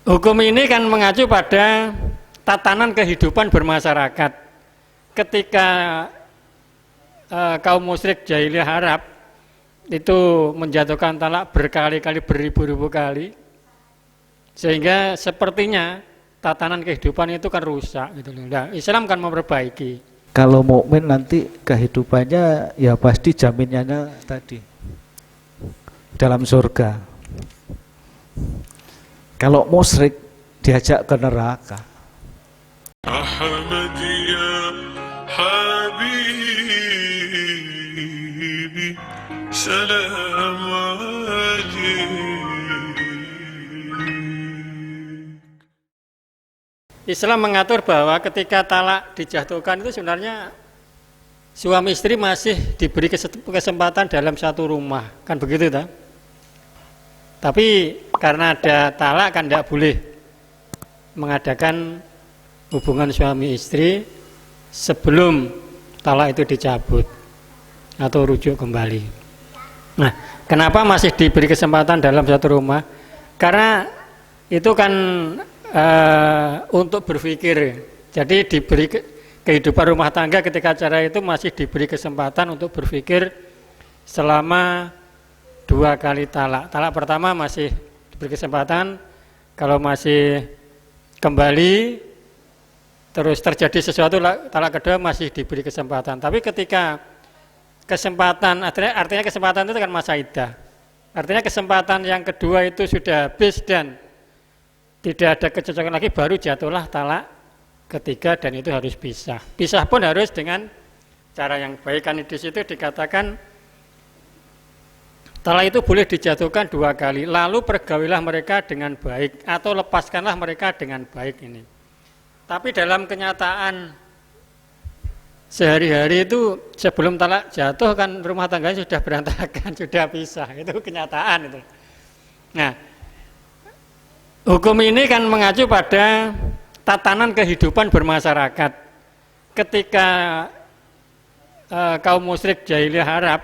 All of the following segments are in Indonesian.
Hukum ini kan mengacu pada tatanan kehidupan bermasyarakat. Ketika kaum musyrik jahiliyah Arab itu menjatuhkan talak berkali-kali, beribu-ribu kali, sehingga sepertinya tatanan kehidupan itu kan rusak gitu loh. Nah, Islam kan memperbaiki. Kalau mukmin nanti kehidupannya ya pasti jaminannya tadi dalam surga. Kalau musyrik diajak ke neraka. Ahmad ya Habibi salam Islam mengatur bahwa ketika talak dijatuhkan itu sebenarnya suami istri masih diberi kesempatan dalam satu rumah, kan begitu tak? Tapi karena ada talak kan tidak boleh mengadakan hubungan suami istri sebelum talak itu dicabut atau rujuk kembali. Nah, kenapa masih diberi kesempatan dalam satu rumah? Karena itu kan untuk berpikir. Jadi diberi kehidupan rumah tangga ketika acara itu masih diberi kesempatan untuk berpikir selama 2 kali talak. Talak pertama masih diberi kesempatan, kalau masih kembali terus terjadi sesuatu, talak kedua masih diberi kesempatan. Tapi ketika kesempatan, artinya kesempatan itu kan masa iddah. Artinya kesempatan yang kedua itu sudah habis dan tidak ada kecocokan lagi, baru jatuhlah talak ketiga dan itu harus pisah. Pisah pun harus dengan cara yang baik. Kan di situ dikatakan talak itu boleh dijatuhkan 2 kali, lalu pergaulilah mereka dengan baik atau lepaskanlah mereka dengan baik ini. Tapi dalam kenyataan sehari-hari itu sebelum talak jatuh kan rumah tangganya sudah berantakan, sudah pisah, itu kenyataan itu. Nah, hukum ini kan mengacu pada tatanan kehidupan bermasyarakat. Ketika kaum musyrik jahiliyah Arab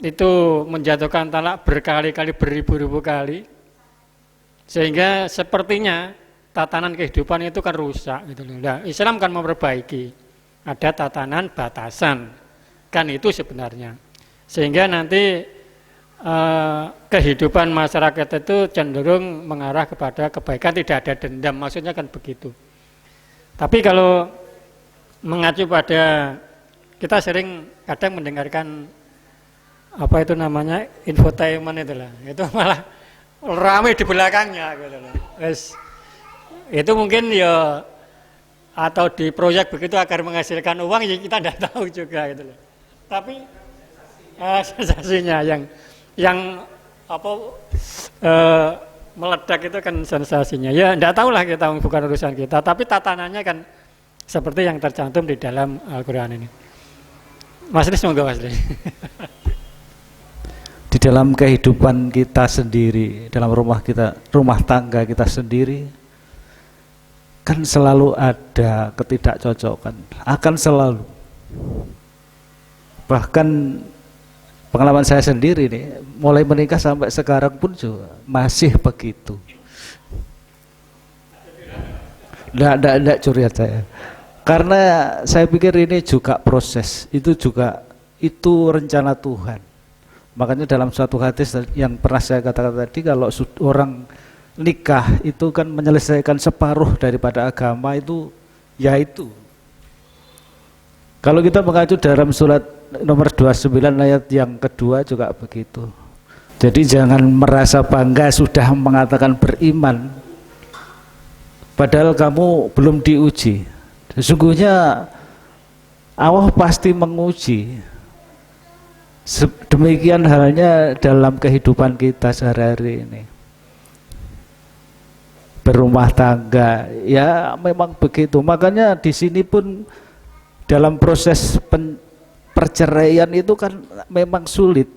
itu menjatuhkan talak berkali-kali, beribu-ribu kali, sehingga sepertinya tatanan kehidupan itu kan rusak gitu loh. Nah, Islam kan memperbaiki, ada tatanan batasan, kan itu sebenarnya, sehingga nanti kehidupan masyarakat itu cenderung mengarah kepada kebaikan, tidak ada dendam, maksudnya kan begitu. Tapi kalau mengacu pada, kita sering kadang mendengarkan apa itu namanya infotainment itulah, itu malah ramai di belakangnya gitu loh. Itu mungkin ya atau di proyek begitu agar menghasilkan uang, ya kita tidak tahu juga gitu loh. Tapi sensasinya yang apa meledak itu kan sensasinya. Ya tidak tahulah kita, bukan urusan kita. Tapi tatanannya kan seperti yang tercantum di dalam Al-Quran ini. Mas Lis, monggo Mas Lis. Di dalam kehidupan kita sendiri, dalam rumah tangga kita sendiri, kan selalu ada ketidakcocokan, akan selalu. Bahkan pengalaman saya sendiri nih, mulai menikah sampai sekarang pun juga masih begitu. Nggak curiat saya. Karena saya pikir ini juga proses, itu rencana Tuhan. Makanya dalam suatu hadis yang pernah saya katakan tadi, kalau orang nikah itu kan menyelesaikan separuh daripada agama itu, yaitu kalau kita mengacu dalam surat nomor 29 ayat yang kedua juga begitu. Jadi jangan merasa bangga sudah mengatakan beriman padahal kamu belum diuji. Sesungguhnya Allah pasti menguji. Demikian halnya dalam kehidupan kita sehari-hari ini. Berumah tangga, ya memang begitu. Makanya di sini pun dalam proses perceraian itu kan memang sulit.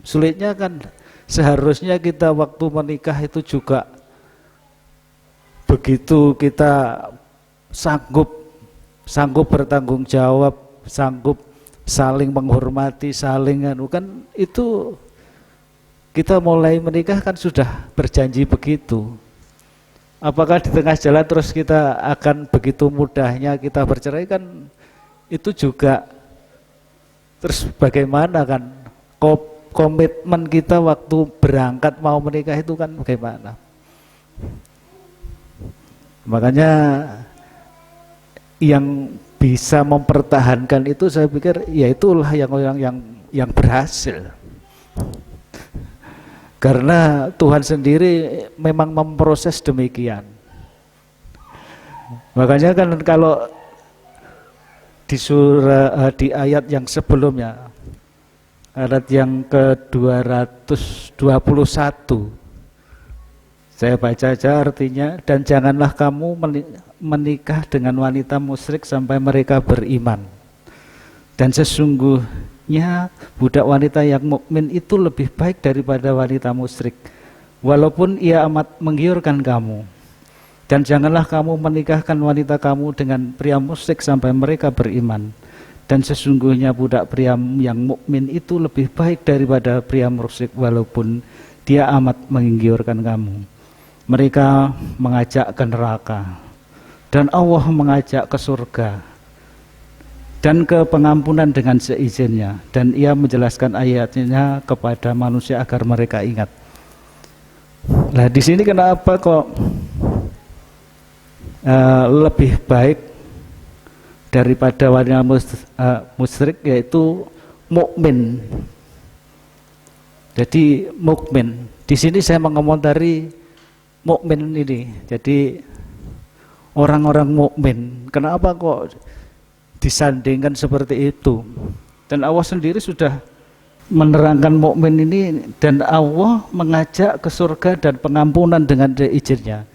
Sulitnya kan seharusnya kita waktu menikah itu juga begitu kita sanggup bertanggung jawab, sanggup saling menghormati, saling kan itu kita mulai menikah kan sudah berjanji begitu. Apakah di tengah jalan terus kita akan begitu mudahnya kita bercerai? Kan itu juga terus bagaimana kan komitmen kita waktu berangkat mau menikah itu kan bagaimana? Makanya yang bisa mempertahankan itu saya pikir ya itulah yang berhasil. Karena Tuhan sendiri memang memproses demikian. Makanya kan kalau di ayat yang sebelumnya, ayat yang ke-221, saya baca aja artinya, dan janganlah kamu menikah dengan wanita musyrik sampai mereka beriman. Dan sesungguhnya budak wanita yang mukmin itu lebih baik daripada wanita musyrik, walaupun ia amat menggiurkan kamu. Dan janganlah kamu menikahkan wanita kamu dengan pria musyrik sampai mereka beriman. Dan sesungguhnya budak pria yang mukmin itu lebih baik daripada pria musyrik, walaupun dia amat menggiurkan kamu. Mereka mengajak ke neraka, dan Allah mengajak ke surga dan ke pengampunan dengan seizinnya, dan ia menjelaskan ayatnya kepada manusia agar mereka ingat. Nah di sini kenapa kok lebih baik daripada wanita musyrik, yaitu mukmin. Jadi mukmin di sini saya mengomentari mukmin ini. Jadi orang-orang mukmin, kenapa kok disandingkan seperti itu? Dan Allah sendiri sudah menerangkan mukmin ini, dan Allah mengajak ke surga dan pengampunan dengan izinnya.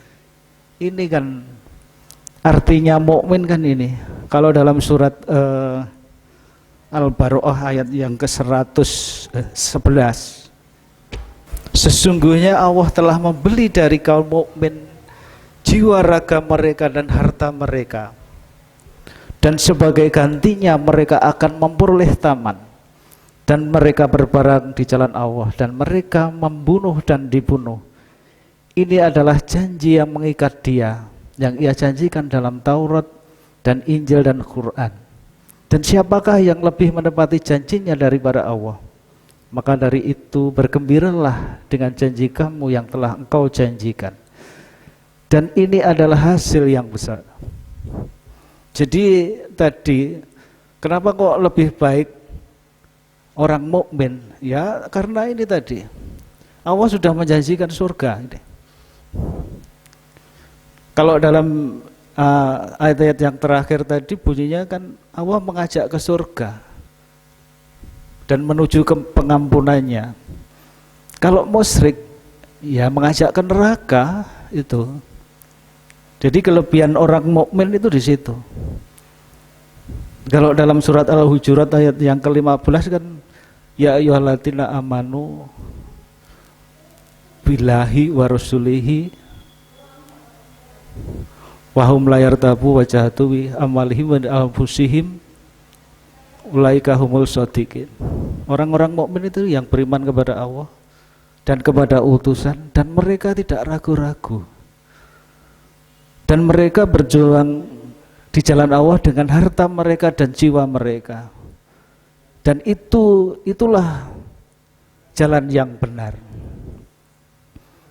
Ini kan artinya mukmin kan ini. Kalau dalam surat Al-Baqarah ayat yang ke-111, sesungguhnya Allah telah membeli dari kaum mukmin jiwa raga mereka dan harta mereka, dan sebagai gantinya mereka akan memperoleh taman, dan mereka berperang di jalan Allah, dan mereka membunuh dan dibunuh. Ini adalah janji yang mengikat dia, yang ia janjikan dalam Taurat dan Injil dan Quran. Dan siapakah yang lebih menepati janjinya daripada Allah? Maka dari itu bergembiralah dengan janji kamu yang telah engkau janjikan. Dan ini adalah hasil yang besar. Jadi tadi kenapa kok lebih baik orang mukmin? Ya karena ini tadi Allah sudah menjanjikan surga. Kalau dalam ayat-ayat yang terakhir tadi bunyinya kan Allah mengajak ke surga dan menuju ke pengampunannya. Kalau musyrik ya mengajak ke neraka itu. Jadi kelebihan orang mukmin itu di situ. Kalau dalam surat Al-Hujurat ayat yang ke-15 kan ya ayyuhalladzina amanu billahi wa rasulihi wa hum la yartabu wa jahatu bi amalihim wa anfusihim ulaika humul shadiqin. Orang-orang mukmin itu yang beriman kepada Allah dan kepada utusan, dan mereka tidak ragu-ragu. Dan mereka berjuang di jalan Allah dengan harta mereka dan jiwa mereka. Dan itulah jalan yang benar.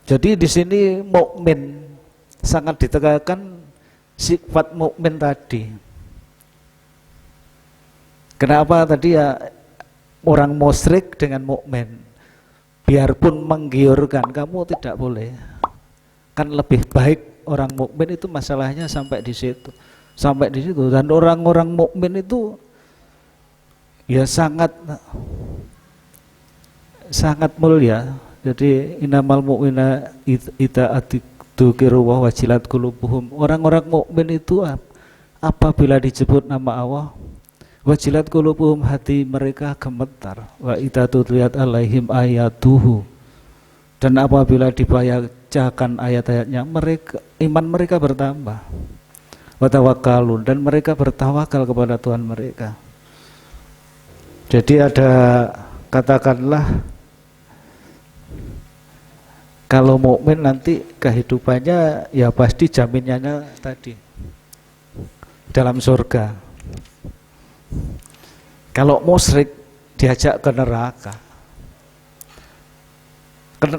Jadi di sini mukmin sangat ditekankan sifat mukmin tadi. Kenapa tadi ya orang musyrik dengan mukmin, biarpun menggiurkan kamu tidak boleh. Kan lebih baik orang mukmin itu, masalahnya sampai di situ. Sampai di situ. Dan orang-orang mukmin itu ya sangat mulia. Jadi innamal mu'mina idza adzkiru wa wajilat qulubuhum. Orang-orang mukmin itu apabila disebut nama Allah, wajilat qulubuhum, hati mereka gemetar. Wa idza tuliyat alaihim ayatuhu, dan apabila dibacakan ayat-ayatnya iman mereka bertambah. Wa tawakkalun, dan mereka bertawakal kepada Tuhan mereka. Jadi ada katakanlah Kalau mukmin nanti kehidupannya ya pasti jaminannya tadi dalam surga. Kalau musyrik diajak ke neraka.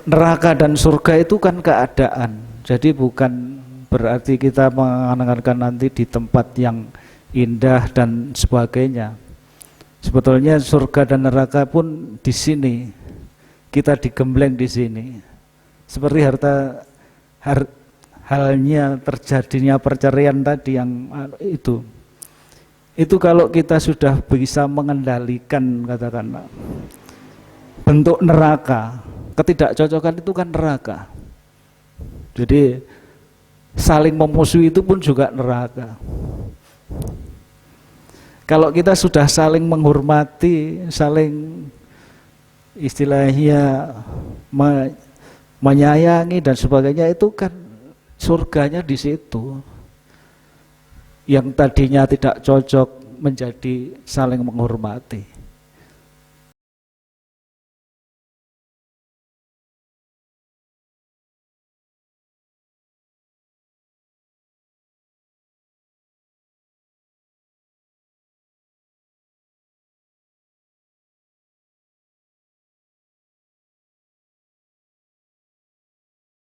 Neraka dan surga itu kan keadaan. Jadi bukan berarti kita mengangan-angan nanti di tempat yang indah dan sebagainya. Sebetulnya surga dan neraka pun di sini. Kita digembleng di sini. Seperti halnya terjadinya perceraian tadi yang itu. Itu kalau kita sudah bisa mengendalikan katakanlah bentuk neraka, ketidakcocokan itu kan neraka. Jadi saling memusuhi itu pun juga neraka. Kalau kita sudah saling menghormati, saling istilahnya menyayangi dan sebagainya, itu kan surganya di situ. Yang tadinya tidak cocok menjadi saling menghormati.